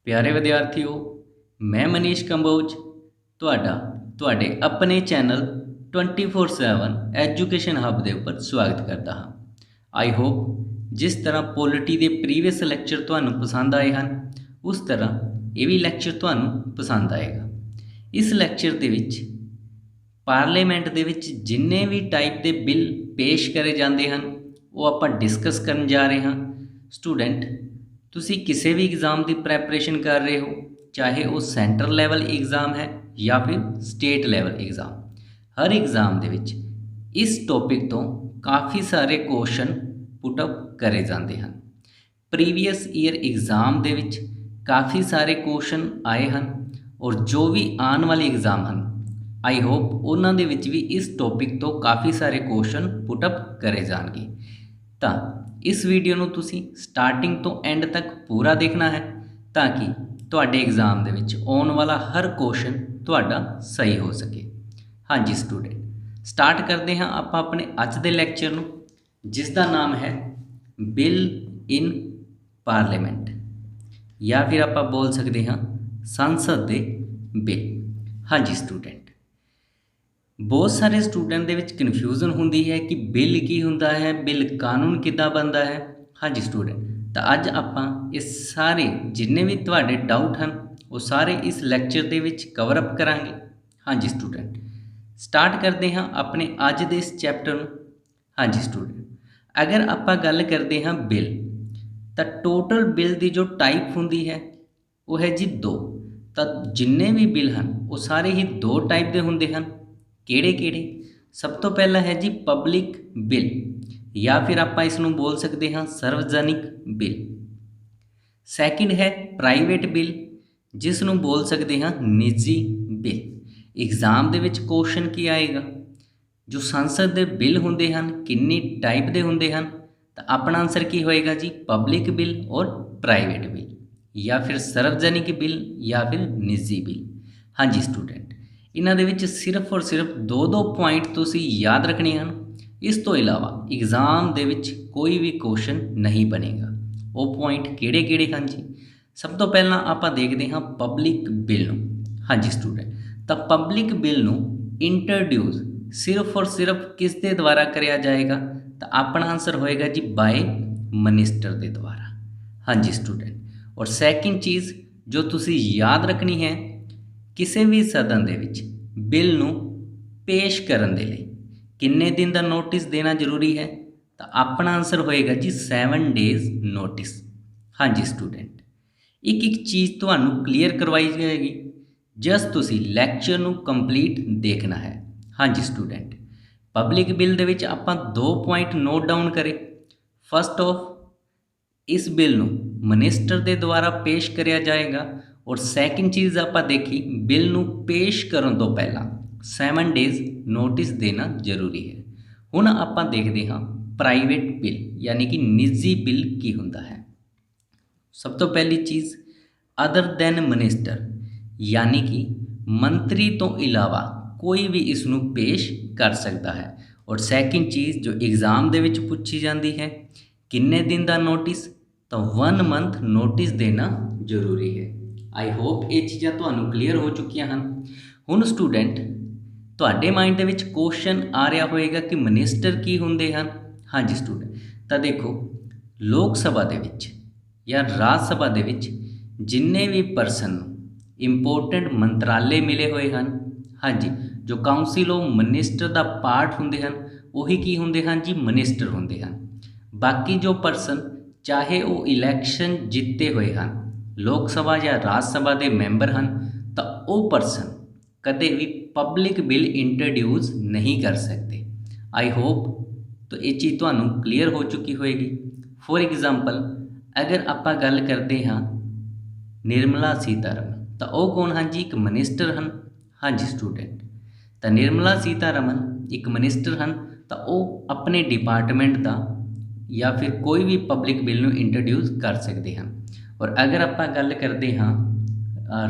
प्यारे विद्यार्थियों, मैं मनीष कंबोज ਤੁਹਾਡੇ ਆਪਣੇ ਚੈਨਲ 24/7 ਐਜੂਕੇਸ਼ਨ ਹੱਬ ਦੇ ਉੱਪਰ ਸਵਾਗਤ ਕਰਦਾ ਹਾਂ। ਆਈ ਹੋਪ ਜਿਸ ਤਰ੍ਹਾਂ ਪੋਲਿਟੀ ਦੇ ਪ੍ਰੀਵੀਅਸ ਲੈਕਚਰ ਤੁਹਾਨੂੰ ਪਸੰਦ ਆਏ ਹਨ, ਉਸ ਤਰ੍ਹਾਂ ਇਹ ਵੀ ਲੈਕਚਰ ਤੁਹਾਨੂੰ ਪਸੰਦ ਆਏਗਾ। ਇਸ ਲੈਕਚਰ ਦੇ ਵਿੱਚ ਪਾਰਲੀਮੈਂਟ ਦੇ ਵਿੱਚ ਜਿੰਨੇ ਵੀ ਟਾਈਪ ਦੇ ਬਿੱਲ ਪੇਸ਼ ਕਰੇ ਜਾਂਦੇ ਹਨ ਉਹ ਆਪਾਂ ਡਿਸਕਸ ਕਰਨ ਜਾ ਰਹੇ ਹਾਂ। ਸਟੂਡੈਂਟ, ਤੁਸੀਂ ਕਿਸੇ ਵੀ ਐਗਜ਼ਾਮ ਦੀ ਪ੍ਰੈਪਰੇਸ਼ਨ ਕਰ ਰਹੇ ਹੋ, ਚਾਹੇ ਉਹ ਸੈਂਟਰ ਲੈਵਲ ਐਗਜ਼ਾਮ ਹੈ ਜਾਂ ਫਿਰ ਸਟੇਟ ਲੈਵਲ ਐਗਜ਼ਾਮ, ਹਰ ਐਗਜ਼ਾਮ ਦੇ ਵਿੱਚ ਇਸ ਟੌਪਿਕ ਤੋਂ ਕਾਫੀ ਸਾਰੇ ਕੁਐਸਚਨ ਪੁੱਟ ਅਪ ਕਰੇ ਜਾਂਦੇ ਹਨ। ਪ੍ਰੀਵੀਅਸ ਈਅਰ ਐਗਜ਼ਾਮ ਦੇ ਵਿੱਚ ਕਾਫੀ ਸਾਰੇ ਕੁਐਸਚਨ ਆਏ ਹਨ ਔਰ ਜੋ ਵੀ ਆਉਣ ਵਾਲੇ ਐਗਜ਼ਾਮ ਹਨ, ਆਈ ਹੋਪ ਉਹਨਾਂ ਦੇ ਵਿੱਚ ਵੀ ਇਸ ਟੌਪਿਕ ਤੋਂ ਕਾਫੀ ਸਾਰੇ ਕੁਐਸਚਨ ਪੁੱਟ ਅਪ ਕਰੇ ਜਾਣਗੇ। ਤਾਂ ਇਸ ਵੀਡੀਓ ਨੂੰ ਤੁਸੀਂ ਸਟਾਰਟਿੰਗ ਤੋਂ ਐਂਡ ਤੱਕ ਪੂਰਾ ਦੇਖਣਾ ਹੈ ਤਾਂ ਕਿ ਤੁਹਾਡੇ ਐਗਜ਼ਾਮ ਦੇ ਵਿੱਚ ਆਉਣ ਵਾਲਾ ਹਰ ਕੁਐਸਚਨ ਤੁਹਾਡਾ ਸਹੀ ਹੋ ਸਕੇ। ਹਾਂਜੀ ਸਟੂਡੈਂਟ, ਸਟਾਰਟ ਕਰਦੇ ਹਾਂ ਆਪਾਂ ਆਪਣੇ ਅੱਜ ਦੇ ਲੈਕਚਰ ਨੂੰ, ਜਿਸ ਦਾ ਨਾਮ ਹੈ ਬਿੱਲ ਇਨ ਪਾਰਲੀਮੈਂਟ, ਜਾਂ ਫਿਰ ਆਪਾਂ ਬੋਲ ਸਕਦੇ ਹਾਂ ਸੰਸਦ ਦੇ ਬਿੱਲ। ਹਾਂਜੀ ਸਟੂਡੈਂਟ, ਬਹੁਤ ਸਾਰੇ ਸਟੂਡੈਂਟ ਦੇ ਵਿੱਚ ਕਨਫਿਊਜ਼ਨ ਹੁੰਦੀ ਹੈ ਕਿ ਬਿੱਲ ਕੀ ਹੁੰਦਾ ਹੈ, ਬਿੱਲ ਕਾਨੂੰਨ ਕਿੱਦਾਂ ਬਣਦਾ ਹੈ। ਹਾਂਜੀ ਸਟੂਡੈਂਟ, ਤਾਂ ਅੱਜ ਆਪਾਂ ਇਹ ਸਾਰੇ ਜਿੰਨੇ ਵੀ ਤੁਹਾਡੇ ਡਾਊਟ ਹਨ ਉਹ ਸਾਰੇ ਇਸ ਲੈਕਚਰ ਦੇ ਵਿੱਚ ਕਵਰ ਅਪ ਕਰਾਂਗੇ। ਹਾਂਜੀ ਸਟੂਡੈਂਟ, ਸਟਾਰਟ ਕਰਦੇ ਹਾਂ ਆਪਣੇ ਅੱਜ ਦੇ ਇਸ ਚੈਪਟਰ ਨੂੰ। ਹਾਂਜੀ ਸਟੂਡੈਂਟ, ਅਗਰ ਆਪਾਂ ਗੱਲ ਕਰਦੇ ਹਾਂ ਬਿੱਲ, ਤਾਂ ਟੋਟਲ ਬਿੱਲ ਦੀ ਜੋ ਟਾਈਪ ਹੁੰਦੀ ਹੈ ਉਹ ਹੈ ਜੀ 2। ਤਾਂ ਜਿੰਨੇ ਵੀ ਬਿੱਲ ਹਨ ਉਹ ਸਾਰੇ ਹੀ 2 ਟਾਈਪ ਦੇ ਹੁੰਦੇ ਹਨ। ਕਿਹੜੇ? ਸਭ ਤੋਂ ਪਹਿਲਾ ਹੈ ਜੀ ਪਬਲਿਕ ਬਿੱਲ, ਜਾਂ ਫਿਰ ਆਪਾਂ ਇਸ ਨੂੰ ਬੋਲ ਸਕਦੇ ਹਾਂ ਸਰਵਜਨਿਕ ਬਿੱਲ। ਸੈਕਿੰਡ ਹੈ ਪ੍ਰਾਈਵੇਟ ਬਿੱਲ, ਜਿਸ ਨੂੰ ਬੋਲ ਸਕਦੇ ਹਾਂ ਨਿੱਜੀ ਬਿੱਲ। ਐਗਜ਼ਾਮ ਦੇ ਵਿੱਚ ਕੁਐਸਚਨ ਕੀ ਆਏਗਾ, ਜੋ ਸੰਸਦ ਦੇ ਬਿੱਲ ਹੁੰਦੇ ਹਨ ਕਿੰਨੀ ਟਾਈਪ ਦੇ ਹੁੰਦੇ ਹਨ, ਤਾਂ ਆਪਣਾ ਆਨਸਰ ਕੀ ਹੋਏਗਾ ਜੀ ਪਬਲਿਕ ਬਿੱਲ ਔਰ ਪ੍ਰਾਈਵੇਟ ਬਿੱਲ, ਜਾਂ ਫਿਰ ਸਰਵਜਨਿਕ ਬਿੱਲ ਜਾਂ ਫਿਰ ਨਿੱਜੀ ਬਿੱਲ। ਹਾਂਜੀ ਸਟੂਡੈਂਟ, ਇਹਨਾਂ ਦੇ ਵਿੱਚ ਸਿਰਫ ਔਰ ਸਿਰਫ 2 ਪੁਆਇੰਟ ਤੁਸੀਂ ਯਾਦ ਰੱਖਣੇ ਹਨ। ਇਸ ਤੋਂ ਇਲਾਵਾ ਐਗਜ਼ਾਮ ਦੇ ਵਿੱਚ ਕੋਈ ਵੀ ਕੁਐਸਚਨ ਨਹੀਂ ਬਣੇਗਾ। ਉਹ ਪੁਆਇੰਟ ਕਿਹੜੇ ਹਨ ਜੀ? ਸਭ ਤੋਂ ਪਹਿਲਾਂ ਆਪਾਂ ਦੇਖਦੇ ਹਾਂ ਪਬਲਿਕ ਬਿੱਲ ਨੂੰ। ਹਾਂਜੀ ਸਟੂਡੈਂਟ, ਤਾਂ ਪਬਲਿਕ ਬਿੱਲ ਨੂੰ ਇੰਟਰੋਡਿਊਸ ਸਿਰਫ ਔਰ ਸਿਰਫ ਕਿਸ ਦੇ ਦੁਆਰਾ ਕਰਿਆ ਜਾਏਗਾ, ਤਾਂ ਆਪਣਾ ਆਨਸਰ ਹੋਏਗਾ ਜੀ ਬਾਏ ਮਨਿਸਟਰ ਦੇ ਦੁਆਰਾ। ਹਾਂਜੀ ਸਟੂਡੈਂਟ, ਔਰ ਸੈਕਿੰਡ ਚੀਜ਼ ਜੋ ਤੁਸੀਂ ਯਾਦ ਰੱਖਣੀ ਹੈ, ਕਿਸੇ ਵੀ ਸਦਨ ਦੇ ਵਿੱਚ ਬਿੱਲ ਨੂੰ ਪੇਸ਼ ਕਰਨ ਦੇ ਲਈ ਕਿੰਨੇ ਦਿਨ ਦਾ ਨੋਟਿਸ ਦੇਣਾ ਜ਼ਰੂਰੀ ਹੈ, ਤਾਂ ਆਪਣਾ ਆਨਸਰ ਹੋਏਗਾ ਜੀ 7 ਡੇਜ਼ ਨੋਟਿਸ। ਹਾਂਜੀ ਸਟੂਡੈਂਟ, ਇੱਕ ਚੀਜ਼ ਤੁਹਾਨੂੰ ਕਲੀਅਰ ਕਰਵਾਈ ਜਾਏਗੀ, ਜਸਟ ਤੁਸੀਂ ਲੈਕਚਰ ਨੂੰ ਕੰਪਲੀਟ ਦੇਖਣਾ ਹੈ। ਹਾਂਜੀ ਸਟੂਡੈਂਟ, ਪਬਲਿਕ ਬਿੱਲ ਦੇ ਵਿੱਚ ਆਪਾਂ 2 ਪੁਆਇੰਟ ਨੋਟ ਡਾਊਨ ਕਰੇ। ਫਸਟ ਆਫ, ਇਸ ਬਿੱਲ ਨੂੰ ਮਨਿਸਟਰ ਦੇ ਦੁਆਰਾ ਪੇਸ਼ ਕਰਿਆ ਜਾਏਗਾ, ਔਰ ਸੈਕਿੰਡ ਚੀਜ਼ ਆਪਾਂ ਦੇਖੀ, ਬਿੱਲ ਨੂੰ ਪੇਸ਼ ਕਰਨ ਤੋਂ ਪਹਿਲਾਂ 7 ਡੇਜ਼ ਨੋਟਿਸ ਦੇਣਾ ਜ਼ਰੂਰੀ ਹੈ। ਹੁਣ ਆਪਾਂ ਦੇਖਦੇ ਹਾਂ ਪ੍ਰਾਈਵੇਟ ਬਿੱਲ ਯਾਨੀ ਕਿ ਨਿੱਜੀ ਬਿੱਲ ਕੀ ਹੁੰਦਾ ਹੈ। ਸਭ ਤੋਂ ਪਹਿਲੀ ਚੀਜ਼, ਅਦਰ ਦੈਨ ਮਨਿਸਟਰ, ਯਾਨੀ ਕਿ ਮੰਤਰੀ ਤੋਂ ਇਲਾਵਾ ਕੋਈ ਵੀ ਇਸ ਨੂੰ ਪੇਸ਼ ਕਰ ਸਕਦਾ ਹੈ। ਔਰ ਸੈਕਿੰਡ ਚੀਜ਼ ਜੋ ਐਗਜ਼ਾਮ ਦੇ ਵਿੱਚ ਪੁੱਛੀ ਜਾਂਦੀ ਹੈ, ਕਿੰਨੇ ਦਿਨ ਦਾ ਨੋਟਿਸ, ਤਾਂ 1 ਮੰਥ ਨੋਟਿਸ ਦੇਣਾ ਜ਼ਰੂਰੀ ਹੈ। ਆਈ ਹੋਪ ਇਹ ਚੀਜ਼ਾਂ ਤੁਹਾਨੂੰ ਕਲੀਅਰ ਹੋ ਚੁੱਕੀਆਂ ਹਨ। ਹੁਣ ਸਟੂਡੈਂਟ, ਤੁਹਾਡੇ ਮਾਈਂਡ ਦੇ ਵਿੱਚ ਕੁਐਸਚਨ ਆ ਰਿਹਾ ਹੋਏਗਾ ਕਿ ਮਨਿਸਟਰ ਕੀ ਹੁੰਦੇ ਹਨ। ਹਾਂਜੀ ਸਟੂਡੈਂਟ, ਤਾਂ ਦੇਖੋ, ਲੋਕ ਸਭਾ ਦੇ ਵਿੱਚ ਜਾਂ ਰਾਜ ਸਭਾ ਦੇ ਵਿੱਚ ਜਿੰਨੇ ਵੀ ਪਰਸਨ ਨੂੰ ਇੰਪੋਰਟੈਂਟ ਮੰਤਰਾਲੇ ਮਿਲੇ ਹੋਏ ਹਨ, ਹਾਂਜੀ, ਜੋ council of minister the part ਹੁੰਦੇ ਹਨ, ਉਹੀ ਕੀ ਹੁੰਦੇ ਹਨ ਜੀ ਮਨਿਸਟਰ ਹੁੰਦੇ ਹਨ। ਬਾਕੀ ਜੋ ਪਰਸਨ, ਚਾਹੇ ਉਹ ਇਲੈਕਸ਼ਨ ਜਿੱਤੇ ਹੋਏ ਹਨ, ਲੋਕ ਸਭਾ ਜਾਂ ਰਾਜ ਸਭਾ ਦੇ ਮੈਂਬਰ ਹਨ, ਤਾਂ ਉਹ ਪਰਸਨ ਕਦੇ ਵੀ ਪਬਲਿਕ ਬਿੱਲ ਇੰਟਰੋਡਿਊਸ ਨਹੀਂ ਕਰ ਸਕਦੇ। ਆਈ ਹੋਪ ਤਾਂ ਇਹ ਚੀਜ਼ ਤੁਹਾਨੂੰ ਕਲੀਅਰ ਹੋ ਚੁੱਕੀ ਹੋਏਗੀ। ਫੋਰ ਐਗਜ਼ਾਮਪਲ, ਅਗਰ ਆਪਾਂ ਗੱਲ ਕਰਦੇ ਹਾਂ ਨਿਰਮਲਾ ਸੀਤਾਰਮਨ, ਤਾਂ ਉਹ ਕੌਣ ਹਨ ਜੀ? ਇੱਕ ਮਨਿਸਟਰ ਹਨ। ਹਾਂਜੀ ਸਟੂਡੈਂਟ, ਤਾਂ ਨਿਰਮਲਾ ਸੀਤਾਰਮਨ ਇੱਕ ਮਨਿਸਟਰ ਹਨ, ਤਾਂ ਉਹ ਆਪਣੇ ਡਿਪਾਰਟਮੈਂਟ ਦਾ ਜਾਂ ਫਿਰ ਕੋਈ ਵੀ ਪਬਲਿਕ ਬਿੱਲ ਨੂੰ ਇੰਟਰੋਡਿਊਸ ਕਰ ਸਕਦੇ ਹਨ। ਔਰ ਅਗਰ ਆਪਾਂ ਗੱਲ ਕਰਦੇ ਹਾਂ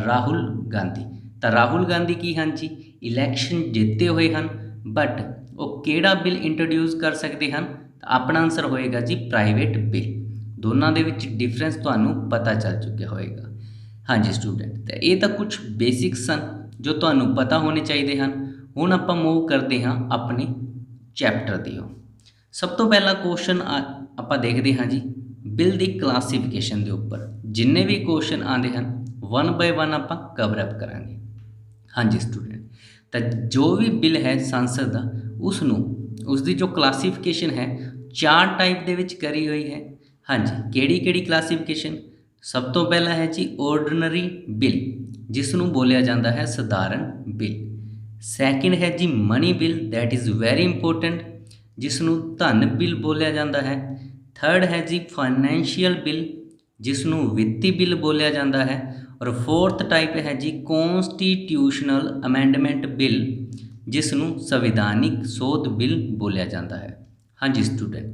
ਰਾਹੁਲ ਗਾਂਧੀ, ਤਾਂ ਰਾਹੁਲ ਗਾਂਧੀ ਕੀ ਹਨ ਜੀ? ਇਲੈਕਸ਼ਨ ਜਿੱਤੇ ਹੋਏ ਹਨ, ਬਟ ਉਹ ਕਿਹੜਾ ਬਿੱਲ ਇੰਟਰੋਡਿਊਸ ਕਰ ਸਕਦੇ ਹਨ, ਤਾਂ ਆਪਣਾ ਆਨਸਰ ਹੋਏਗਾ ਜੀ ਪ੍ਰਾਈਵੇਟ ਬਿੱਲ। ਦੋਨਾਂ ਦੇ ਵਿੱਚ ਡਿਫਰੈਂਸ ਤੁਹਾਨੂੰ ਪਤਾ ਚੱਲ ਚੁੱਕਿਆ ਹੋਏਗਾ। हाँ जी स्टूडेंट, तो ये तो कुछ बेसिक्स सन जो ਤੁਹਾਨੂੰ पता होने चाहिए हैं। ਹੁਣ ਆਪਾਂ मूव करते हाँ अपने चैप्टर ਦੀ ओर। सब तो पहला क्वेश्चन ਆਪਾਂ देखते हाँ जी बिल ਦੀ क्लासिफिकेशन के उपर जिन्ने भी क्वेश्चन आते हैं वन बाय वन आप कवर अप करांगे। हाँ जी स्टूडेंट, तो जो भी बिल है संसद का उसकी जो क्लासिफिकेशन है 4 टाइप के विच करी हुई है। हाँ जी, केड़ी क्लासिफिकेशन? सब तो पहला है जी ऑर्डनरी बिल जिसनों बोलिया जाता है सधारण बिल। सैकेंड है जी money bill, that is very important, जिसनों धन बिल बोलिया जाता है। थर्ड है जी फाइनैंशियल बिल जिसनों वित्तीय बिल बोलिया जाता है। और फोर्थ टाइप है जी कॉन्स्टिट्यूशनल अमेंडमेंट बिल जिसनों संविधानिक सोध बिल बोलिया जाता है। हाँ जी स्टूडेंट,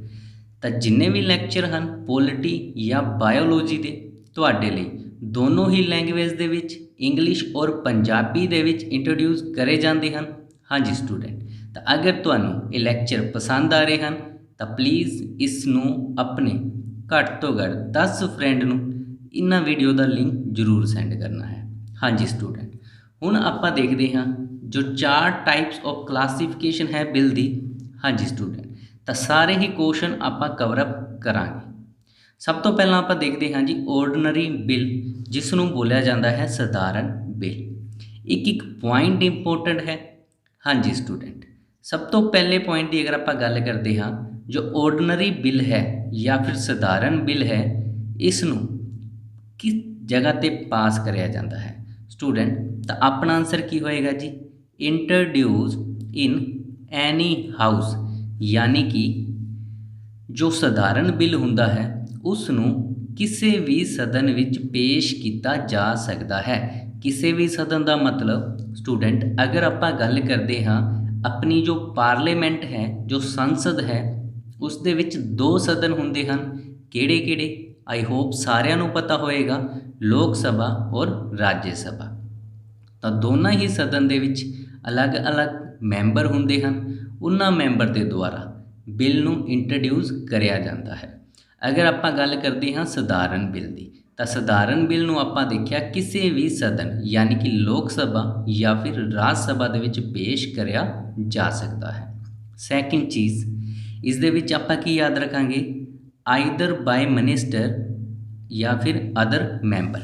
तो जिन्ने भी लैक्चर हैं पॉलिटी या बायोलॉजी के तुहाडे लई दोनों ही लैंगवेज दे विच इंग्लिश और पंजाबी दे विच इंट्रोड्यूस करे जाते हैं। हाँ जी स्टूडेंट, तो अगर तुहानूं ये लैक्चर पसंद आ रहे हैं तो प्लीज़ इसनूं अपने घट तो घट 10 फ्रेंड नूं इन्हां वीडियो का लिंक जरूर सेंड करना है। हाँ जी स्टूडेंट, हुण आपां देखते हैं जो 4 टाइप्स ऑफ क्लासिफिकेशन है बिल दी। हाँ जी स्टूडेंट, तो सारे ही क्वेश्चन आपां कवर अप करांगे। सब तो पहला आप देखते हैं जी ऑर्डनरी बिल जिसनों बोलिया जाता है सधारण बिल। एक पॉइंट इंपोर्टेंट है। हाँ जी स्टूडेंट, सब तो पहले पॉइंट की अगर आप गल करते हैं जो ऑर्डनरी बिल है या फिर सधारण बिल है इसनों किस जगह पर पास कराया जाता है स्टूडेंट? तो अपना आंसर की होएगा जी इंट्रोड्यूस इन एनी हाउस, यानी कि जो सधारण बिल हुंदा है उसनूं किसी भी सदन विच पेश किया जा सकता है। किसी भी सदन का मतलब स्टूडेंट अगर आप गल करते हाँ अपनी जो पार्लीमेंट है जो संसद है उस दे विच 2 सदन हुंदे हैं। केड़े-केड़े? आई होप सारिਆਂ ਨੂੰ पता होएगा, लोक सभा और राज्य सभा। तो दोनों ही सदन दे विच अलग अलग मैंबर हुंदे हैं, उन्हां मैंबर के द्वारा बिल नूं इंट्रोड्यूस कराया जाता है। अगर आप गल करते हाँ सधारण बिल की तो सधारण बिल नूं आपां देखिया किसी भी सदन यानी कि लोक सभा या फिर राज सभा दे विच पेश कराया जा सकता है। सैकेंड चीज़ इस दे विच आपां की याद रखांगे आइदर बाय मिनिस्टर या फिर अदर मैंबर।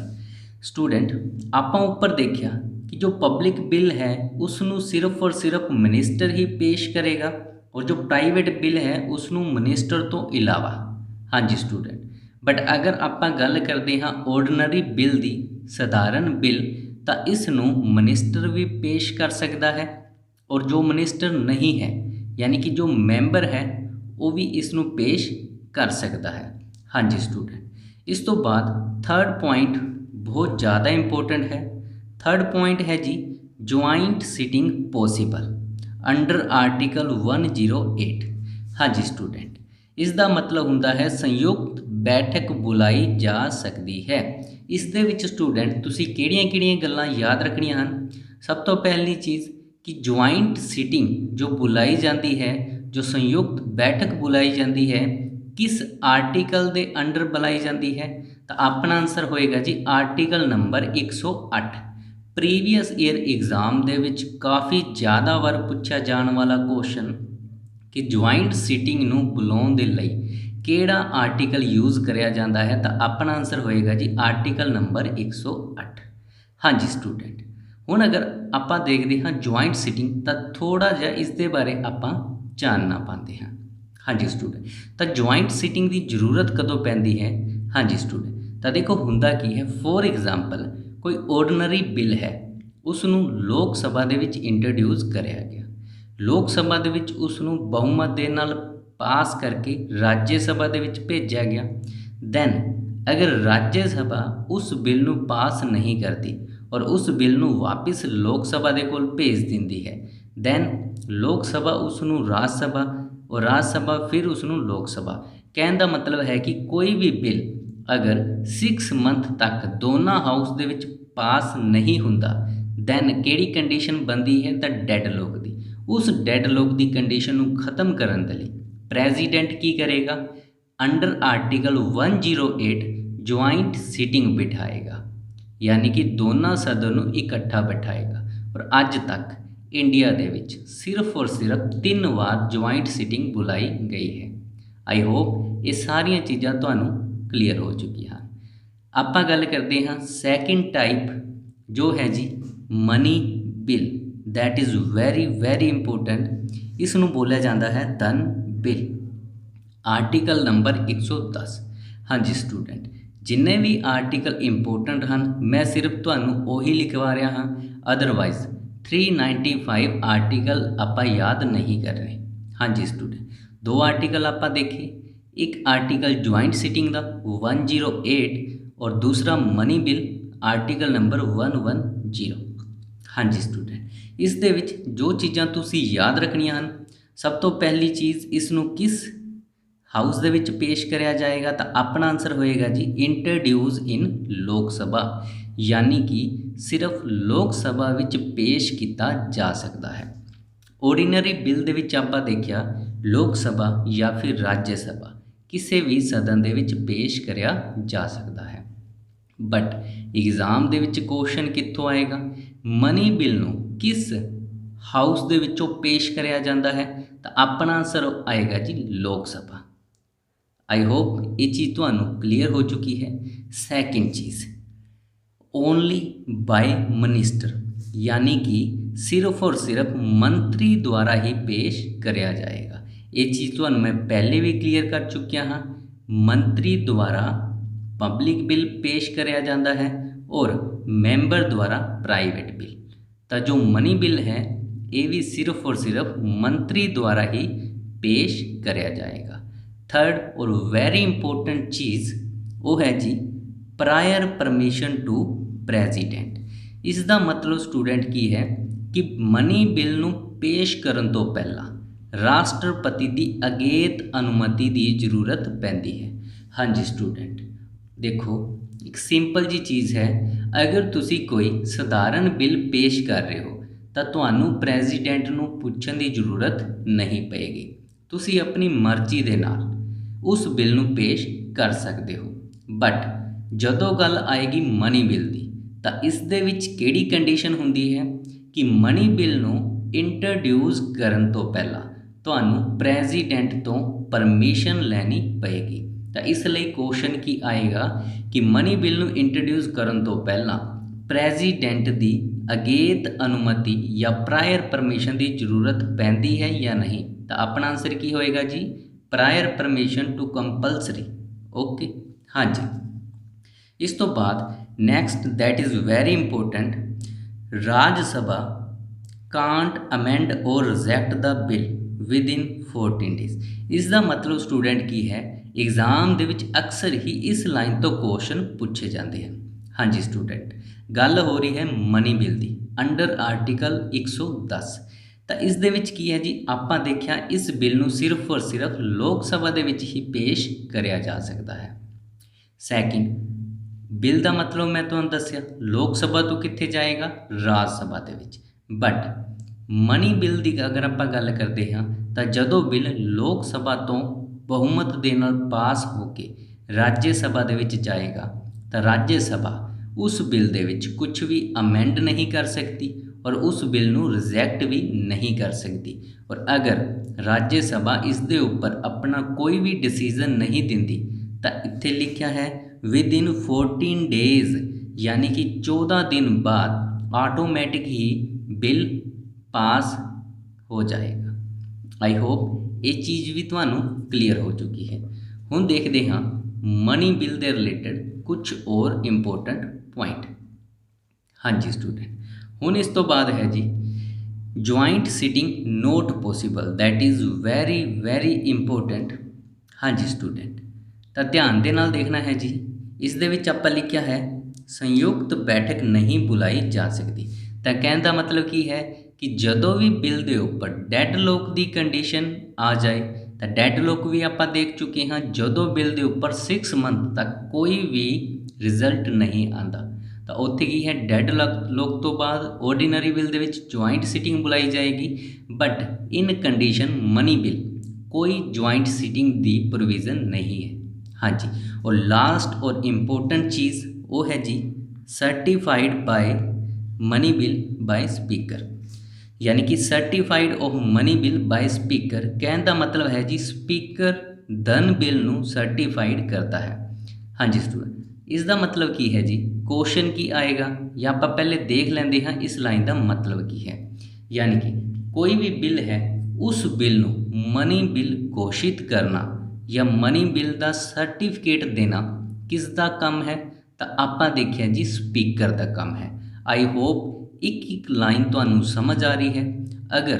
स्टूडेंट आपां ऊपर देखिया कि जो पब्लिक बिल है उसनूं सिर्फ और सिर्फ मिनिस्टर ही पेश करेगा और जो प्राइवेट बिल है उसनूं मिनिस्टर तो इलावा। हाँ जी स्टूडेंट, बट अगर आप गल करते हाँ ऑर्डनरी बिल की सधारण बिल तो इसनूं मिनिस्टर भी पेश कर सकता है और जो मिनिस्टर नहीं है यानी कि जो मैंबर है वो भी इसनूं पेश कर सकता है। हाँ जी स्टूडेंट, इस तो बाद थर्ड पॉइंट बहुत ज़्यादा इंपॉर्टेंट है। थर्ड पॉइंट है जी joint sitting possible under article 108। हाँ जी स्टूडेंट, इसका मतलब हुंदा है संयुक्त बैठक बुलाई जा सकती है। इस दे विच स्टूडेंट तुसी किहड़ियां गल्लां याद रखनियां हन? सब तो पहली चीज़ कि ज्वाइंट सिटिंग जो बुलाई जाती है, जो संयुक्त बैठक बुलाई जाती है, किस आर्टिकल के अंडर बुलाई जाती है? तो अपना आंसर होएगा जी article number 108। Previous year exam दे विच काफ़ी ज़्यादा बार पूछा जाने वाला क्वेश्चन कि ज्वाइंट सिटिंग नूं बुलाउण दे लई किहड़ा आर्टिकल यूज़ कराया जाता है? तो अपना आंसर होएगा जी आर्टिकल नंबर 108। हाँ जी स्टूडेंट, हुण अगर आपां देखते हाँ ज्वाइंट सिटिंग तो थोड़ा जिहा इस दे बारे आपां जानना पाते हैं। हाँ जी स्टूडेंट, तो ज्वाइंट सिटिंग की जरूरत कदों पैंदी है? हाँ जी स्टूडेंट, तो देखो हुंदा की है फॉर एग्जाम्पल कोई ऑर्डनरी बिल है उसनूं लोक सभा दे विच इंट्रोड्यूस कराया गया, लोक सभा दे विच उसनूं बहुमत दे नाल पास करके राज्य सभा दे विच भेजा गया। दैन अगर राज्य सभा उस बिल नूं पास नहीं करती और उस बिल नूं वापस लोक सभा दे कोल भेज दिंदी है, दैन लोक सभा उसनूं राज सभा और राज सभा फिर उसनूं लोक सभा। कहने का मतलब है कि कोई भी बिल अगर 6 मंथ तक दोनों हाउस दे विच पास नहीं हुंदा दैन किहड़ी कंडीशन बनती है? तो डेडलॉक दी। उस डेडलॉक की कंडीशन नूं खत्म करन दे लई प्रेजिडेंट की करेगा? अंडर आर्टिकल 108 ज्वाइंट सिटिंग बिठाएगा। यानी कि दोनों सदन ਨੂੰ ਇਕੱਠਾ ਬਿਠਾਏਗਾ। और ਅੱਜ तक इंडिया ਦੇ ਵਿੱਚ सिर्फ और सिर्फ 3 ਵਾਰ ਜੁਆਇੰਟ ਸਿਟਿੰਗ ਬੁਲਾਈ ਗਈ ਹੈ। आई होप ਇਹ ਸਾਰੀਆਂ ਚੀਜ਼ਾਂ ਤੁਹਾਨੂੰ ਕਲੀਅਰ ਹੋ ਚੁੱਕੀਆਂ ਹਨ। ਆਪਾਂ ਗੱਲ ਕਰਦੇ ਹਾਂ ਸੈਕਿੰਡ ਟਾਈਪ ਜੋ ਹੈ ਜੀ money bill, that is very very important. इस नूं बोलिया जाता है धन बिल। Article number 110। हाँ जी स्टूडेंट, जिन्ने भी आर्टिकल इंपोर्टेंट हैं मैं सिर्फ तुहानूं उही लिखवा रहा हाँ, अदरवाइज 395 आर्टिकल आपां याद नहीं कर रहे। हाँ जी स्टूडेंट, 2 आर्टिकल आपां देखे, एक आर्टिकल ज्वाइंट सिटिंग का 108 और दूसरा मनी बिल आर्टिकल नंबर 110। हाँ जी स्टूडेंट, इस दे विच जो चीज़ां तुसी याद रखनियां हन, सब तो पहली चीज़ इसनूं किस हाउस दे विच पेश कराया जाएगा, तो अपना आंसर होएगा जी इंट्रोड्यूस इन लोक सभा, यानी कि सिर्फ लोक सभा विच पेश किया जा सकता है। ऑर्डिनरी बिल दे विच आपां देखिया लोक सभा या फिर राज्य सभा किसी भी सदन दे विच पेश कराया जा सकता है। बट एग्जाम दे विच क्वेश्चन कित्थों आएगा, मनी बिल नूं किस हाउस दे विचों पेश कराया जाता है, तो अपना आंसर आएगा जी लोक सभा। आई होप ये चीज़ तुहानूं क्लीयर हो चुकी है। Second cheese only by minister, यानी कि सिर्फ और सिर्फ मंत्री द्वारा ही पेश कराया जाएगा। ये चीज़ तुहानूं मैं पहले भी क्लीयर कर चुकिया हाँ। मंत्री द्वारा पब्लिक बिल पेश कराया जाता है और मैंबर द्वारा प्राइवेट बिल। तो जो मनी बिल है ये भी सिर्फ और सिर्फ मंत्री द्वारा ही पेश कराया जाएगा। थर्ड और वेरी इंपॉर्टेंट चीज़ वो है जी प्रायर परमिशन टू प्रेजिडेंट। इसका मतलब स्टूडेंट की है कि मनी बिल नूं पेश करन तो पहला राष्ट्रपति की अगेत अनुमति की जरूरत पैंदी है। हाँ जी स्टूडेंट, देखो एक सिंपल जी चीज़ है, अगर तुसी कोई सधारण बिल पेश कर रहे हो तो तुहानूं प्रेजिडेंट नूं पुछण की जरूरत नहीं पेगी। तुसी अपनी मर्जी दे नाल उस बिल नूं पेश कर सकते हो। बट जदों गल आएगी मनी बिल की, तो इस दे विच किहड़ी कंडीशन हुंदी है कि मनी बिल नूं इंट्रोड्यूस करन तो पहला तुहानूं प्रेजिडेंट तो परमिशन लैनी पेगी। तो इसलिए क्वेश्चन की आएगा कि मनी बिल नूं इंट्रोड्यूस करन तो पहला प्रेजिडेंट की अगेत अनुमति या प्रायर परमिशन की जरूरत पैंदी है या नहीं। तो अपना आंसर की होएगा जी prior permission to compulsory. Okay हाँ जी, इस तो बाद next that is very important, Rajya Sabha can't amend or reject the bill within 14 days. इसका मतलब स्टूडेंट की है एग्जाम दे विच अक्सर ही इस लाइन तो क्वेश्चन पूछे जाते हैं। हाँ जी स्टूडेंट, गल हो रही है मनी बिल की अंडर आर्टिकल 110। तो इस दे विच की है जी आपां देखिया इस बिल नूं सिर्फ और सिर्फ लोक सभा दे विच ही पेश कराया जा सकता है। सैकेंड बिल का मतलब मैं तुहानूं दस्सिया लोक सभा तो कित्थे जाएगा, राज सभा दे विच। बट मनी बिल की अगर आपां गल करते हाँ तो जदों बिल लोक सभा तो बहुमत दे नाल पास होके राज्य सभा दे विच जाएगा तो राज्य सभा उस बिल दे विच कुछ भी अमेंड नहीं कर सकती और उस बिल नूं रिजेक्ट भी नहीं कर सकती। और अगर राज्य सभा इस दे उपर अपना कोई भी डिसीजन नहीं दिंदी तो इत्थे लिखा है विद इन 14 डेज, यानी कि 14 दिन बाद ऑटोमैटिक ही बिल पास हो जाएगा। आई होप ये चीज़ भी तुहानूं क्लीयर हो चुकी है। हुण देखते हाँ मनी बिल के रिलेटेड कुछ और इंपोर्टेंट पॉइंट। हाँ जी स्टूडेंट, हुण इस तो बाद है जी joint sitting not possible, that is very very important. हाँ जी स्टूडेंट, तो ध्यान दे नाल देखना है जी। इस दे विच आपां लिखिया है संयुक्त बैठक नहीं बुलाई जा सकती। तो कहने का मतलब की है कि जदों भी बिल के उपर डेडलॉक की कंडीशन आ जाए, तो डेडलॉक भी आपां देख चुके हाँ, जदों बिल के उपर 6 मंथ तक कोई भी रिजल्ट नहीं आता तो उत्थे की है डेडलॉक तो बाद ऑर्डिनरी बिल के विच ज्वाइंट सिटिंग बुलाई जाएगी। But in condition money bill कोई ज्वाइंट सिटिंग की प्रोविज़न नहीं है। हाँ जी, और लास्ट और इम्पोर्टेंट चीज़ वो है जी certified by money bill by speaker. यानी कि certified of money bill by speaker कहने का मतलब है जी स्पीकर धन बिल नू सर्टिफाइड करता है। हाँ जी स्टूडेंट, इसका मतलब की है जी, क्वेश्चन की आएगा या आप पहले देख लेंगे हाँ इस लाइन का मतलब की है। यानी कि कोई भी बिल है उस बिल नू मनी बिल घोषित करना या मनी बिल का सर्टिफिकेट देना किसका काम है, तो आप देखिए जी स्पीकर का काम है। आई होप एक एक लाइन तुहानू समझ आ रही है। अगर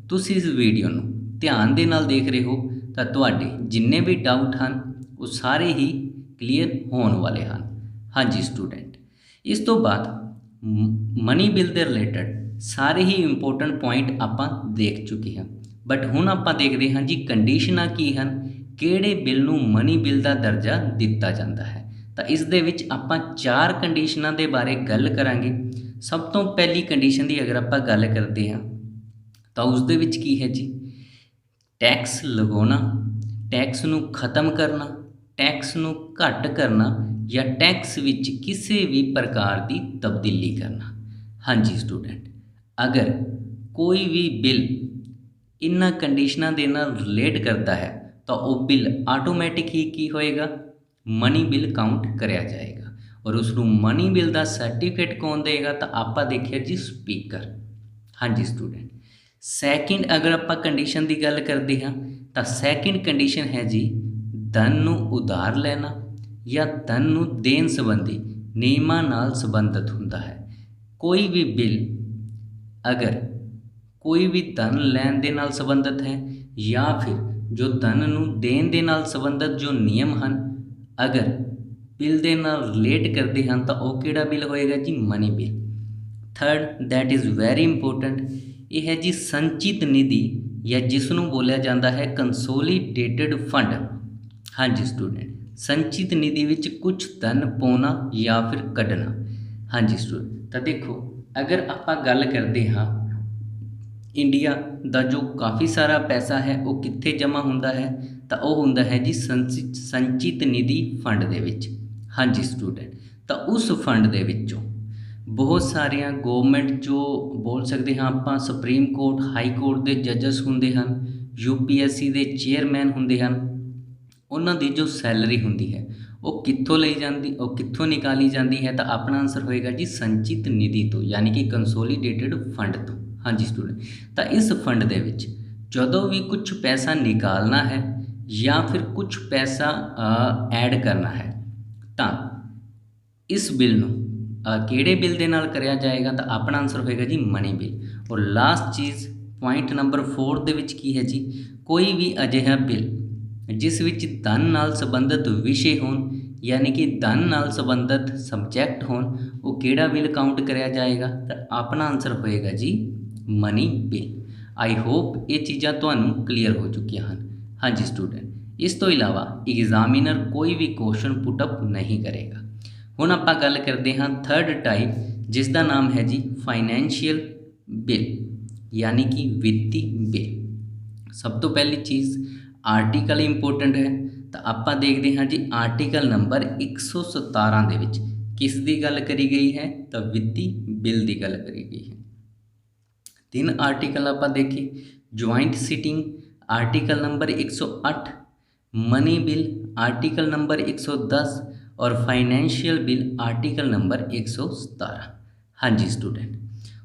तुसी इस वीडियो नू ध्यान दे नाल देख रहे हो तो तुहाडे जिन्ने भी डाउट हैं वो सारे ही क्लीयर होने वाले हैं। हाँ जी स्टूडेंट, इस तो बाद मनी बिल के रिलेटेड सारे ही इंपोर्टेंट पॉइंट आप देख चुके हैं, बट हुण आप देखते हैं जी कंडीशनां की हैं, किहड़े बिल नू मनी बिल का दर्जा दिता जाता है। तो इस दे विच आपां 4 कंडीशनां दे बारे गल करांगे। सब तो पहली कंडीशन की अगर आप गल करते हैं तो उस दे विच की है जी, टैक्स लगाना, टैक्स नू खत्म करना, टैक्स नू घट करना या टैक्स विच किसी भी प्रकार की तब्दीली करना। हाँ जी स्टूडेंट, अगर कोई भी बिल इन्हां कंडीशनां दे नाल रिलेट करता है तो वह बिल आटोमैटिक ही की होएगा, मनी बिल काउंट कराया जाएगा। और उसनू मनी बिल का सर्टिफिकेट कौन देगा, तो आप देखिए जी स्पीकर। हाँ जी स्टूडेंट, सैकेंड अगर आप कंडीशन की गल करते हैं तो सैकेंड कंडीशन है जी धन नू उधार लेना या धन नू देन संबंधी नियमां नाल संबंधित होंदा है। कोई भी बिल अगर कोई भी धन लैन दे नाल संबंधित है या फिर जो धन नू देन दे नाल संबंधित जो नियम हैं अगर बिल दे नाल रिलेट करते हैं तो वह किहड़ा बिल होएगा जी, money bill. Third that is very important, यह है जी संचित निधि या जिसनों बोलिया जाता है कंसोलीडेटेड फंड। हाँ जी स्टूडेंट, संचित निधि विच कुछ धन पाना या फिर कढ़ना। हाँ जी स्टूडेंट, तो देखो अगर आप गल करते हाँ इंडिया का जो काफ़ी सारा पैसा है वो कित्थे जमा होंदा है, तो वह होंदा है जी संचित निधि फंड दे विच। हाँ जी स्टूडेंट, तो उस फंड दे विचों बहुत सारिया गवर्नमेंट जो बोल सकते हैं आप सुप्रीम कोर्ट हाई कोर्ट के जजस होंदे हैं, UPSC के चेयरमैन होंदे हैं, उन्हां दी जो सैलरी होंदी है वो कित्थों ली जाती और कित्थों निकाली जाती है, तो अपना आंसर होएगा जी संचित निधि तो, यानी कि कंसोलीडेटेड फंड तो। हाँ जी स्टूडेंट, तो इस फंड दे विच जदों भी कुछ पैसा निकालना है या फिर कुछ पैसा ऐड करना है तो इस बिल नू किहड़े बिल दे नाल करिया जाएगा, तो अपना आंसर होएगा जी मनी बिल। और लास्ट चीज़ पॉइंट नंबर 4 दे विच की है जी, कोई भी अजिहा बिल जिस विच धन नाल संबंधित विषय होन यानी कि धन नाल संबंधित सबजैक्ट होन वो किहड़ा बिल काउंट कराया जाएगा, तो अपना आंसर होएगा जी मनी बिल। आई होप ये चीज़ां तुहानूं क्लीयर हो चुकियां हैं। हाँ जी स्टूडेंट, इस तो इलावा एग्जामिनर कोई भी क्वेश्चन पुटअप नहीं करेगा। हुण आपां गल करते हैं थर्ड टाइप जिसका नाम है जी फाइनैंशियल बिल यानी कि वित्ती बिल। सब तो पहली चीज़ आर्टिकल इंपोर्टेंट है, तो आप देखते हैं जी आर्टिकल नंबर 117 दे विच किस दी गल करी गई है, तो वित्ती बिल की गल करी गई है। 3 आर्टिकल आप देखिए, joint sitting article number 108, money bill article number 110 और फाइनैंशियल बिल आर्टिकल नंबर 117। हाँ जी स्टूडेंट,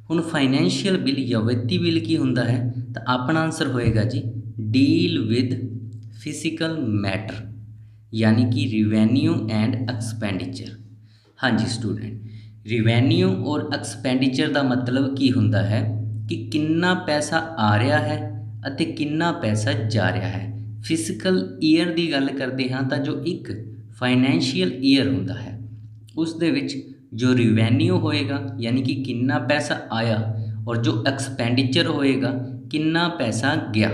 हुण फाइनैंशियल बिल या वित्ती बिल की हुंदा है, तो अपना आंसर होएगा जी डील विद फिजिकल मैटर यानी कि रिवेन्यू एंड एक्सपेंडिचर। हाँ जी स्टूडेंट, रिवेन्यू और एक्सपेंडिचर का मतलब की हुंदा है कि कितना पैसा आ रहा है अते कितना पैसा जा रहा है। फिजिकल ईयर की गल करते हाँ तो जो एक फाइनैंशियल ईयर होंदा है उस दे विच जो रिवेन्यू होएगा यानी कि कितना पैसा आया और जो एक्सपेंडिचर होएगा कितना पैसा गया।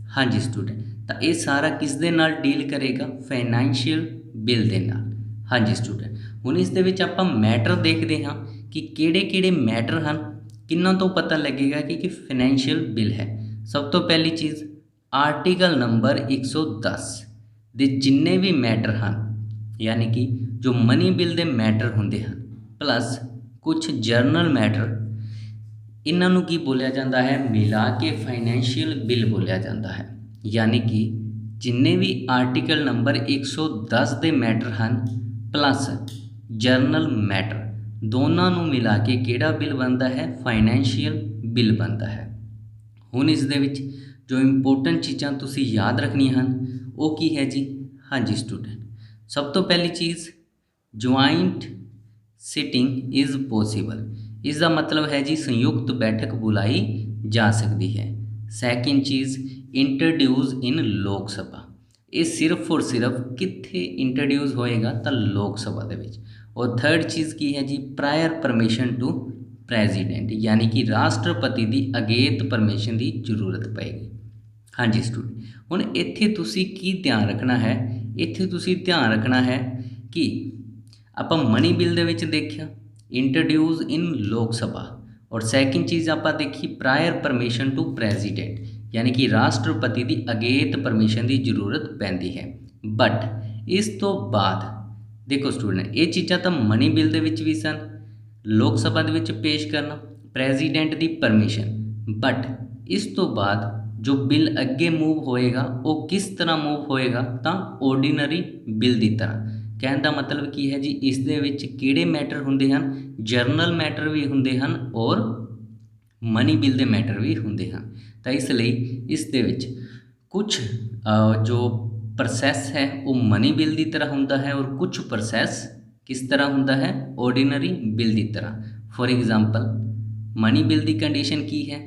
हाँ जी स्टूडेंट, तो ये सारा किस दे नाल डील करेगा, फाइनैंशियल बिल दे नाल। हाँ जी स्टूडेंट, हुण इस दे विच आपां मैटर देखते हाँ कि किहड़े-किहड़े मैटर हैं, किन्ना तो पता लगेगा कि फाइनैंशियल बिल है। सब तो पहली चीज़ आर्टिकल नंबर 110 दे जिन्ने भी मैटर हैं यानी कि जो मनी बिल दे मैटर होंदे हैं प्लस कुछ जर्नल मैटर, इन्हां नूं की बोलिया जाता है, मिला के फाइनैंशियल बिल बोलिया जाता है। यानी कि जिन्ने भी आर्टिकल नंबर 110 के मैटर हैं प्लस जर्नल मैटर, दोनों नूं मिला के किहड़ा बिल बनता है, फाइनैंशियल बिल बनता है। हुण इस दे विच जो इंपोर्टेंट चीज़ां तुसीं याद रखनियां हैं वो की है जी। हाँ जी स्टूडेंट, सब तो पहली चीज़ ज्वाइंट सिटिंग इज़ पॉसिबल, इसका मतलब है जी संयुक्त बैठक बुलाई जा सकती है। सैकेंड चीज़ इंट्रोड्यूस इन लोक सभा, ये सिर्फ और सिर्फ कित्थे इंट्रोड्यूस होएगा तो लोक सभा दे विच। और थर्ड चीज़ की है जी प्रायर परमिशन टू प्रेजिडेंट, यानी कि राष्ट्रपति की अगेत परमिशन की जरूरत पएगी। हाँ जी स्टूडेंट, हुण इत्थे तुसीं की ध्यान रखना है, इत्थे तुसीं ध्यान रखना है कि आपां मनी बिल दे विच देखिया इंट्रोड्यूस इन लोक सभा, और सैकेंड चीज़ आपां देखी प्रायर परमिशन टू प्रेजिडेंट, यानी कि राष्ट्रपति की अगेत परमिशन की जरूरत पैंदी है। बट इस तो बाद देखो स्टूडेंट, ये चीज़ां तां मनी बिल दे विच भी सन, लोक सभा दे विच पेश करना प्रेजिडेंट की परमिशन, बट इस तो बाद जो बिल अगे मूव होएगा वो किस तरह मूव होएगा, तो ऑर्डीनरी बिल की तरह। कहने का मतलब की है जी, इस दे विच किहड़े मैटर हुंदे हन, जर्नल मैटर भी हुंदे हन और मनी बिल के मैटर भी हुंदे हन। तो इसलिए इस दे विच कुछ जो प्रोसैस है वो मनी बिल की तरह हुंदा है और कुछ प्रोसैस किस तरह हुंदा है, ऑर्डीनरी बिल की तरह। फॉर एग्जाम्पल मनी बिल की कंडीशन की है,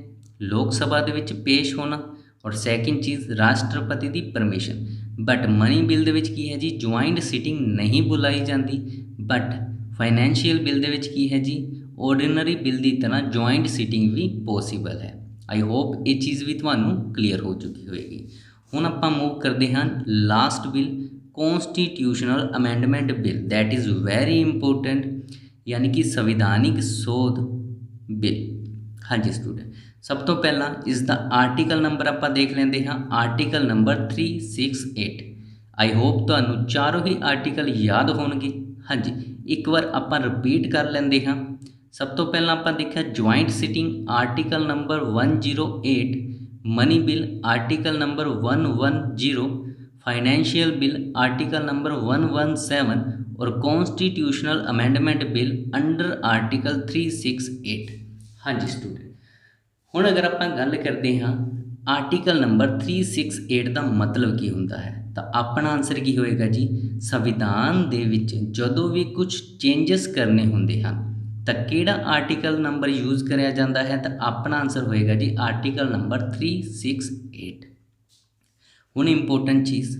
लोक सभा दे विच पेश होना, और सैकेंड चीज़ राष्ट्रपति की परमिशन। बट मनी बिल दे विच की है जी ज्वाइंट सिटिंग नहीं बुलाई जाती, बट फाइनैंशियल बिल दे विच की है जी ऑर्डीनरी बिल की तरह ज्वाइंट सिटिंग भी पॉसीबल है। आई होप ये चीज़ भी तुहानूं क्लीयर हो चुकी होएगी। हुण आपां मूव करते हैं last bill, constitutional amendment bill, that is very important, यानी कि संविधानिक सोध बिल। हाँ जी स्टूडेंट, सब तो पहला इसका आर्टिकल नंबर आप देख लेंगे हाँ, आर्टिकल नंबर 368। आई होप तुहानूं चारों ही आर्टिकल याद होणगे। हाँ जी, एक बार आप रिपीट कर लेंगे हाँ। सब तो पहला आप देखा joint sitting article number 108, money bill article number 110, financial bill article number 117 और constitutional amendment bill under article 368। हाँ जी स्टूडेंट, हुण अगर आप गल करते हाँ आर्टिकल नंबर 368 का मतलब की होंदा है, तो अपना आंसर की होएगा जी, संविधान दे विच जदों भी कुछ चेंजिस करने होंदे हैं तो किहड़ा आर्टिकल नंबर यूज़ कराया जाता है, तो अपना आंसर होएगा जी आर्टिकल नंबर 368। हुण important cheese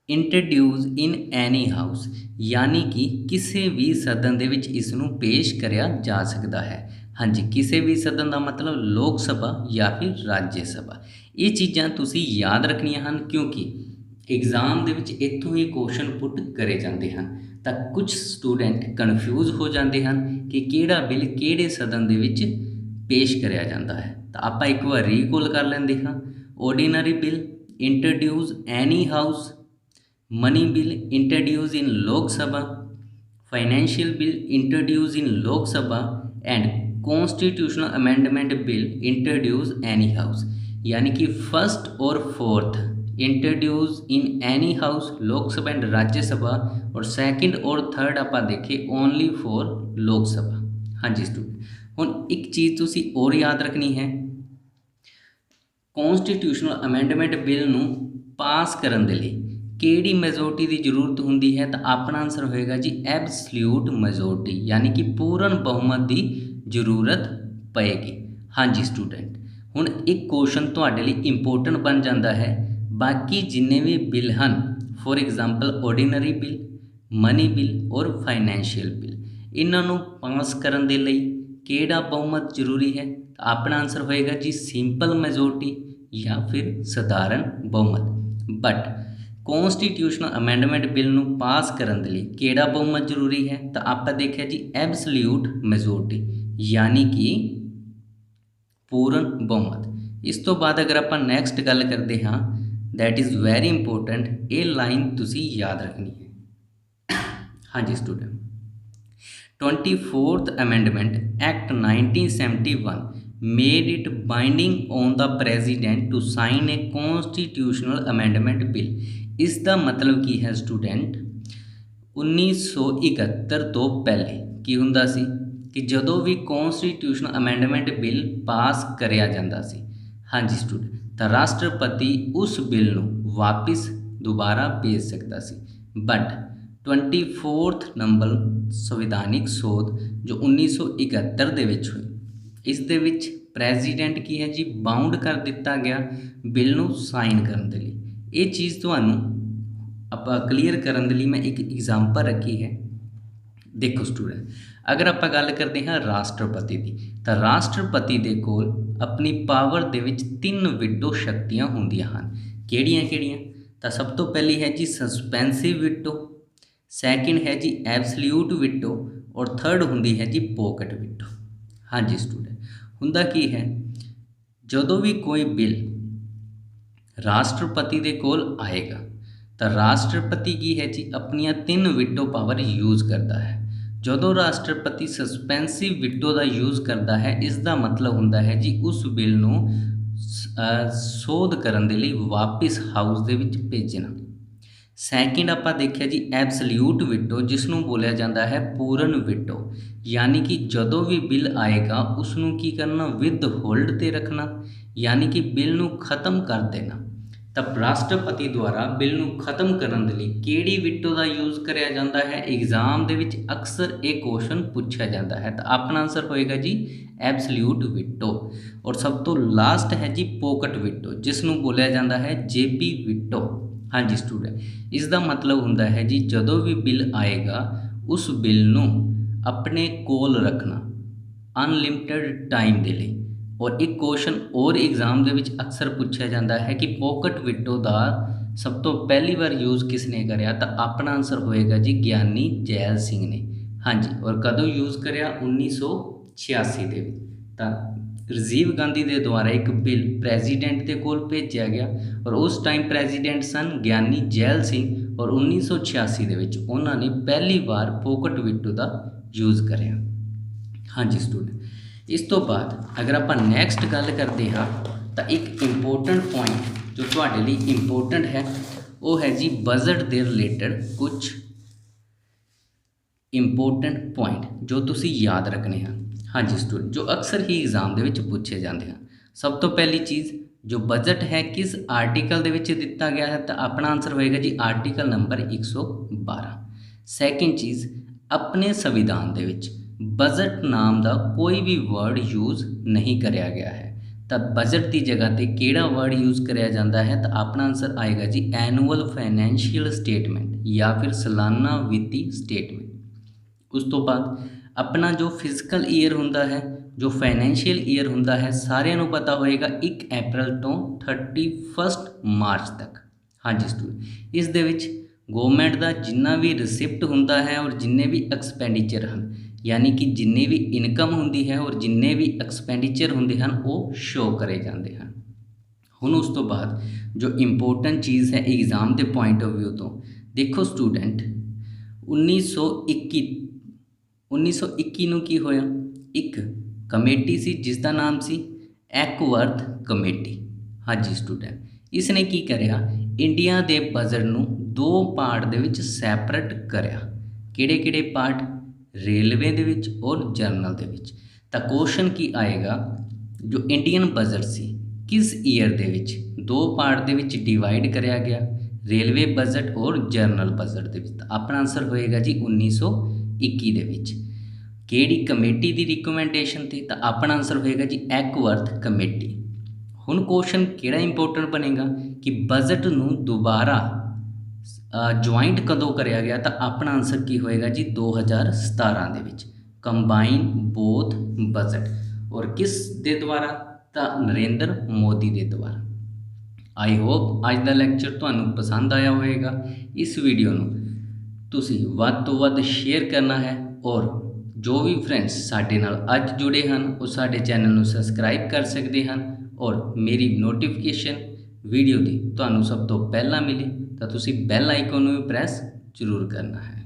introduce in any house, यानी कि किसी भी सदन दे विच इसनूं पेश कराया जा सकता है। हाँ जी, किसी भी सदन का मतलब लोक सभा या फिर राज्य सभा। ये चीज़ां तुसीं याद रखनियां हन, क्योंकि एग्जाम दे विच इत्थों ही क्वेश्चन पुट करे जाते हैं, तो कुछ स्टूडेंट कन्फ्यूज हो जाते हैं कि किहड़ा बिल किहड़े सदन दे विच पेश कराया जाता है। तो आप एक बार रीकॉल कर लेंगे हाँ, ordinary bill introduce any house, money bill introduce इन लोक सभा, फाइनेंशियल बिल इंट्रोड्यूस इन लोक सभा and constitutional amendment bill introduce any house, यानी कि फर्स्ट और fourth introduce in any house Lok Sabha and Rajya Sabha, और सेकंड और थर्ड आप देखें ओनली फॉर लोकसभा। हाँ जी स्टूडेंट, हुण एक चीज़ तुसीं और याद रखनी है, कॉन्स्टिट्यूशनल अमेंडमेंट बिल नूं पास करन दे लई किहड़ी मेजोरिटी की जरूरत होंदी है, तो अपना आंसर होएगा जी एब्सल्यूट मेजोरिटी, यानी कि पूर्ण बहुमत की जरूरत पएगी। हाँ जी स्टूडेंट, हुण एक क्वेश्चन तुहाडे लई इंपोर्टेंट बन जाता है, बाकी जिन्ने भी बिल हैं for example ordinary bill, money bill और फाइनैंशियल बिल, इन्हों पास करन दे लई किहड़ा बहुमत जरूरी है, तो अपना आंसर होएगा जी सिंपल मेजोरिटी या फिर साधारण बहुमत। बट कॉन्स्टिट्यूशनल अमेंडमेंट बिल नूं पास करन दे लई किहड़ा बहुमत जरूरी है, तो आप देखिया जी एब्सल्यूट मेजोरिटी, यानी कि पूर्ण बहुमत। इस तो बाद अगर आप नैक्सट गल करते हाँ, दैट इज़ वैरी इंपोर्टेंट, ये लाइन तुसीं याद रखनी है। हाँ जी student, 24th Amendment Act 1971 made it binding on the President to sign a constitutional amendment bill। ਇਸ ਦਾ ਮਤਲਬ ਕੀ ਹੈ ਸਟੂਡੈਂਟ, 1971 ਤੋਂ ਪਹਿਲੇ ਕੀ ਹੁੰਦਾ ਸੀ ਕਿ ਜਦੋਂ ਵੀ ਕੌਂਸਟੀਟਿਊਸ਼ਨਲ ਅਮੈਂਡਮੈਂਟ ਬਿੱਲ ਪਾਸ ਕਰਿਆ ਜਾਂਦਾ ਸੀ, ਹਾਂਜੀ ਸਟੂਡੈਂਟ, ਤਾਂ ਰਾਸ਼ਟਰਪਤੀ ਉਸ ਬਿੱਲ ਨੂੰ ਵਾਪਿਸ ਦੁਬਾਰਾ ਭੇਜ ਸਕਦਾ ਸੀ। ਬਟ 24th ਨੰਬਰ ਸੰਵਿਧਾਨਿਕ ਸੋਧ ਜੋ 1971 ਦੇ ਵਿੱਚ ਹੋਈ, ਇਸ ਦੇ ਵਿੱਚ ਪ੍ਰੈਜ਼ੀਡੈਂਟ ਕੀ ਹੈ ਜੀ, ਬਾਉਂਡ ਕਰ ਦਿੱਤਾ ਗਿਆ ਬਿੱਲ ਨੂੰ ਸਾਈਨ ਕਰਨ ਦੇ ਲਈ। ਇਹ ਚੀਜ਼ ਤੁਹਾਨੂੰ ਆਪਾਂ ਕਲੀਅਰ ਕਰਨ ਦੇ ਲਈ ਮੈਂ ਇੱਕ ਐਗਜ਼ਾਮਪਲ ਰੱਖੀ ਹੈ। ਦੇਖੋ ਸਟੂਡੈਂਟ, ਅਗਰ ਆਪਾਂ ਗੱਲ ਕਰਦੇ ਹਾਂ ਰਾਸ਼ਟਰਪਤੀ ਦੀ, ਤਾਂ ਰਾਸ਼ਟਰਪਤੀ ਦੇ ਕੋਲ ਆਪਣੀ ਪਾਵਰ ਦੇ ਵਿੱਚ 3 ਵਿਟੋ ਸ਼ਕਤੀਆਂ ਹੁੰਦੀਆਂ ਹਨ। ਕਿਹੜੀਆਂ? ਤਾਂ ਸਭ ਤੋਂ ਪਹਿਲੀ ਹੈ ਜੀ ਸਸਪੈਂਸਿਵ ਵਿਟੋ, ਸੈਕਿੰਡ ਹੈ ਜੀ ਐਬਸਲਿਊਟ ਵਿਟੋ, ਔਰ ਥਰਡ ਹੁੰਦੀ ਹੈ ਜੀ ਪੋਕਟ ਵਿਟੋ। ਹਾਂਜੀ ਸਟੂਡੈਂਟ, ਹੁੰਦਾ ਕੀ ਹੈ, ਜਦੋਂ ਵੀ ਕੋਈ ਬਿੱਲ ਰਾਸ਼ਟਰਪਤੀ ਦੇ ਕੋਲ ਆਏਗਾ ਤਾਂ ਰਾਸ਼ਟਰਪਤੀ ਕੀ ਹੈ ਜੀ, ਆਪਣੀਆਂ 3 ਵਿਟੋ ਪਾਵਰ ਯੂਜ਼ ਕਰਦਾ ਹੈ। ਜਦੋਂ ਰਾਸ਼ਟਰਪਤੀ ਸਸਪੈਂਸਿਵ ਵਿਟੋ ਦਾ ਯੂਜ਼ ਕਰਦਾ ਹੈ, ਇਸ ਦਾ ਮਤਲਬ ਹੁੰਦਾ ਹੈ ਜੀ ਉਸ ਬਿੱਲ ਨੂੰ ਸੋਧ ਕਰਨ ਦੇ ਲਈ ਵਾਪਿਸ ਹਾਊਸ ਦੇ ਵਿੱਚ ਭੇਜਣਾ। ਸੈਕਿੰਡ ਆਪਾਂ ਦੇਖਿਆ ਜੀ ਐਬਸਲਿਊਟ ਵਿਟੋ, ਜਿਸ ਨੂੰ ਬੋਲਿਆ ਜਾਂਦਾ ਹੈ ਪੂਰਨ ਵਿਟੋ, ਯਾਨੀ ਕਿ ਜਦੋਂ ਵੀ ਬਿੱਲ ਆਏਗਾ ਉਸ ਨੂੰ ਕੀ ਕਰਨਾ, ਵਿਦ ਹੋਲਡ ਤੇ ਰੱਖਣਾ, ਯਾਨੀ ਕਿ ਬਿੱਲ ਨੂੰ ਖਤਮ ਕਰ ਦੇਣਾ। ਤਾਂ ਰਾਸ਼ਟਰਪਤੀ ਦੁਆਰਾ ਬਿੱਲ ਨੂੰ ਖਤਮ ਕਰਨ ਦੇ ਲਈ ਕਿਹੜੀ ਵਿਟੋ ਦਾ ਯੂਜ਼ ਕਰਿਆ ਜਾਂਦਾ ਹੈ? ਐਗਜ਼ਾਮ ਦੇ ਵਿੱਚ ਅਕਸਰ ਇਹ ਕੁਐਸਚਨ ਪੁੱਛਿਆ ਜਾਂਦਾ ਹੈ, ਤਾਂ ਆਪਣਾ ਆਨਸਰ ਹੋਏਗਾ ਜੀ ਐਬਸਲਿਊਟ ਵਿਟੋ। ਔਰ ਸਭ ਤੋਂ ਲਾਸਟ ਹੈ ਜੀ ਪੋਕਟ ਵਿਟੋ, ਜਿਸ ਨੂੰ ਬੋਲਿਆ ਜਾਂਦਾ ਹੈ ਜੇਬੀ ਵਿਟੋ। ਹਾਂਜੀ ਸਟੂਡੈਂਟ, ਇਸ ਦਾ ਮਤਲਬ ਹੁੰਦਾ ਹੈ ਜੀ ਜਦੋਂ ਵੀ ਬਿੱਲ ਆਏਗਾ ਉਸ ਬਿੱਲ ਨੂੰ ਆਪਣੇ ਕੋਲ ਰੱਖਣਾ ਅਨਲਿਮਟਿਡ ਟਾਈਮ ਦੇ ਲਈ। ਔਰ ਇੱਕ ਕੁਐਸਚਨ ਔਰ ਐਗਜ਼ਾਮ ਦੇ ਵਿੱਚ ਅਕਸਰ ਪੁੱਛਿਆ ਜਾਂਦਾ ਹੈ ਕਿ ਪੋਕਟ ਵਿਟੋ ਦਾ ਸਭ ਤੋਂ ਪਹਿਲੀ ਵਾਰ ਯੂਜ਼ ਕਿਸ ਨੇ ਕਰਿਆ? ਤਾਂ ਆਪਣਾ ਆਨਸਰ ਹੋਏਗਾ ਜੀ ਗਿਆਨੀ ਜੈਲ ਸਿੰਘ ਨੇ। ਹਾਂਜੀ, ਔਰ ਕਦੋਂ ਯੂਜ਼ ਕਰਿਆ? 1986 ਦੇ ਵਿੱਚ। ਤਾਂ ਰਾਜੀਵ ਗਾਂਧੀ ਦੇ ਦੁਆਰਾ ਇੱਕ ਬਿੱਲ ਪ੍ਰੈਜ਼ੀਡੈਂਟ ਦੇ ਕੋਲ ਭੇਜਿਆ ਗਿਆ, ਔਰ ਉਸ ਟਾਈਮ ਪ੍ਰੈਜ਼ੀਡੈਂਟ ਸਨ ਗਿਆਨੀ ਜੈਲ ਸਿੰਘ, ਔਰ 1986 ਦੇ ਵਿੱਚ ਉਹਨਾਂ ਨੇ ਪਹਿਲੀ ਵਾਰ ਪੋਕਟ ਵਿਟੋ ਦਾ ਯੂਜ਼ ਕਰਿਆ। ਹਾਂਜੀ ਸਟੂਡੈਂਟ, ਇਸ ਤੋਂ ਬਾਅਦ ਅਗਰ ਆਪਾਂ ਨੈਕਸਟ ਗੱਲ ਕਰਦੇ ਹਾਂ ਤਾਂ ਇੱਕ ਇੰਪੋਰਟੈਂਟ ਪੁਆਇੰਟ ਜੋ ਤੁਹਾਡੇ ਲਈ ਇੰਪੋਰਟੈਂਟ ਹੈ ਉਹ ਹੈ ਜੀ ਬਜਟ ਦੇ ਰਿਲੇਟਡ ਕੁਝ ਇੰਪੋਰਟੈਂਟ ਪੁਆਇੰਟ ਜੋ ਤੁਸੀਂ ਯਾਦ ਰੱਖਣੇ ਹਨ। ਹਾਂਜੀ ਸਟੂਡੈਂਟ, ਜੋ ਅਕਸਰ ਹੀ ਐਗਜ਼ਾਮ ਦੇ ਵਿੱਚ ਪੁੱਛੇ ਜਾਂਦੇ ਹਨ। ਸਭ ਤੋਂ ਪਹਿਲੀ ਚੀਜ਼, ਜੋ ਬਜਟ ਹੈ ਕਿਸ ਆਰਟੀਕਲ ਦੇ ਵਿੱਚ ਦਿੱਤਾ ਗਿਆ ਹੈ? ਤਾਂ ਆਪਣਾ ਆਨਸਰ ਹੋਏਗਾ ਜੀ ਆਰਟੀਕਲ ਨੰਬਰ 112। ਸੈਕਿੰਡ ਚੀਜ਼, ਆਪਣੇ ਸੰਵਿਧਾਨ ਦੇ ਵਿੱਚ ਬਜਟ ਨਾਮ ਦਾ ਕੋਈ ਵੀ ਵਰਡ ਯੂਜ਼ ਨਹੀਂ ਕਰਿਆ ਗਿਆ ਹੈ। ਤਾਂ ਬਜਟ ਦੀ ਜਗ੍ਹਾ ਤੇ ਕਿਹੜਾ ਵਰਡ ਯੂਜ਼ ਕਰਿਆ ਜਾਂਦਾ ਹੈ? ਤਾਂ ਆਪਣਾ ਆਨਸਰ ਆਏਗਾ ਜੀ ਐਨੂਅਲ ਫਾਈਨੈਂਸ਼ੀਅਲ ਸਟੇਟਮੈਂਟ ਜਾਂ ਫਿਰ ਸਾਲਾਨਾ ਵਿੱਤੀ ਸਟੇਟਮੈਂਟ। ਉਸ ਤੋਂ ਬਾਅਦ ਆਪਣਾ ਜੋ ਫਿਜ਼ੀਕਲ ਈਅਰ ਹੁੰਦਾ ਹੈ, ਜੋ ਫਾਈਨੈਂਸ਼ੀਅਲ ਈਅਰ ਹੁੰਦਾ ਹੈ, ਸਾਰਿਆਂ ਨੂੰ ਪਤਾ ਹੋਏਗਾ 1 ਅਪ੍ਰੈਲ ਤੋਂ 31 ਮਾਰਚ ਤੱਕ। ਹਾਂਜੀ ਸਟੂਡੈਂਟ, ਇਸ ਦੇ ਵਿੱਚ ਗਵਰਨਮੈਂਟ ਦਾ ਜਿੰਨਾ ਵੀ ਰਿਸਿਪਟ ਹੁੰਦਾ ਹੈ ਔਰ ਜਿੰਨੇ ਵੀ ਐਕਸਪੈਂਡੀਚਰ ਹਨ, ਯਾਨੀ ਕਿ ਜਿੰਨੀ ਵੀ ਇਨਕਮ ਹੁੰਦੀ ਹੈ ਔਰ ਜਿੰਨੇ ਵੀ ਐਕਸਪੈਂਡੀਚਰ ਹੁੰਦੇ ਹਨ ਉਹ ਸ਼ੋਅ ਕਰੇ ਜਾਂਦੇ ਹਨ। ਹੁਣ ਉਸ ਤੋਂ ਬਾਅਦ ਜੋ ਇੰਪੋਰਟੈਂਟ ਚੀਜ਼ ਹੈ ਐਗਜ਼ਾਮ ਦੇ ਪੁਆਇੰਟ ਆਫ ਵਿਊ ਤੋਂ, ਦੇਖੋ ਸਟੂਡੈਂਟ 1921 ਨੂੰ ਕੀ ਹੋਇਆ? ਇੱਕ ਕਮੇਟੀ ਸੀ ਜਿਸ ਦਾ ਨਾਮ ਸੀ ਐਕਵਰਥ ਕਮੇਟੀ। ਹਾਂਜੀ ਸਟੂਡੈਂਟ, ਇਸ ਨੇ ਕੀ ਕਰਿਆ? ਇੰਡੀਆ ਦੇ ਬਜਟ ਨੂੰ 2 ਪਾਰਟ ਦੇ ਵਿੱਚ ਸੈਪਰੇਟ ਕਰਿਆ। ਕਿਹੜੇ ਪਾਰਟ? ਰੇਲਵੇ ਦੇ ਵਿੱਚ ਔਰ ਜਰਨਲ ਦੇ ਵਿੱਚ। ਤਾਂ ਕੁਐਸਚਨ ਕੀ ਆਏਗਾ, ਜੋ ਇੰਡੀਅਨ ਬਜਟ ਸੀ ਕਿਸ ਈਅਰ ਦੇ ਵਿੱਚ 2 ਪਾਰਟ ਦੇ ਵਿੱਚ ਡਿਵਾਈਡ ਕਰਿਆ ਗਿਆ? ਰੇਲਵੇ ਬਜਟ ਔਰ ਜਰਨਲ ਬਜਟ ਦੇ ਵਿੱਚ। ਤਾਂ ਆਪਣਾ ਆਨਸਰ ਹੋਏਗਾ ਜੀ 1921 ਦੇ ਵਿੱਚ। ਕਿਹੜੀ ਕਮੇਟੀ ਦੀ ਰਿਕਮੈਂਡੇਸ਼ਨ ਤੇ? ਤਾਂ ਆਪਣਾ ਆਨਸਰ ਹੋਏਗਾ ਜੀ ਐਕਵਰਥ ਕਮੇਟੀ। ਹੁਣ ਕੁਐਸਚਨ ਕਿਹੜਾ ਇੰਪੋਰਟੈਂਟ ਬਣੇਗਾ ਕਿ ਬਜਟ ਨੂੰ ਦੁਬਾਰਾ ਜੁਆਇੰਟ ਕਦੋਂ ਕਰਿਆ ਗਿਆ? ਤਾਂ ਆਪਣਾ ਆਨਸਰ ਕੀ ਹੋਏਗਾ ਜੀ 2017 ਦੇ ਵਿੱਚ। ਕੰਬਾਈਨ ਬੋਥ ਬਜਟ, ਔਰ ਕਿਸ ਦੇ ਦੁਆਰਾ? ਤਾਂ ਨਰਿੰਦਰ ਮੋਦੀ ਦੇ ਦੁਆਰਾ। ਆਈ ਹੋਪ ਅੱਜ ਦਾ ਲੈਕਚਰ ਤੁਹਾਨੂੰ ਪਸੰਦ ਆਇਆ ਹੋਵੇਗਾ। ਇਸ ਵੀਡੀਓ ਨੂੰ ਤੁਸੀਂ ਵੱਧ ਤੋਂ ਵੱਧ ਸ਼ੇਅਰ ਕਰਨਾ ਹੈ, ਔਰ ਜੋ ਵੀ ਫਰੈਂਡਸ ਸਾਡੇ ਨਾਲ ਅੱਜ ਜੁੜੇ ਹਨ ਉਹ ਸਾਡੇ ਚੈਨਲ ਨੂੰ ਸਬਸਕ੍ਰਾਈਬ ਕਰ ਸਕਦੇ ਹਨ, ਔਰ ਮੇਰੀ ਨੋਟੀਫਿਕੇਸ਼ਨ ਵੀਡੀਓ ਦੀ ਤੁਹਾਨੂੰ ਸਭ ਤੋਂ ਪਹਿਲਾਂ ਮਿਲੇ ਤਾਂ ਤੁਸੀਂ ਬੈਲ ਆਈਕਨ ਨੂੰ ਵੀ ਪ੍ਰੈਸ ਜ਼ਰੂਰ ਕਰਨਾ ਹੈ।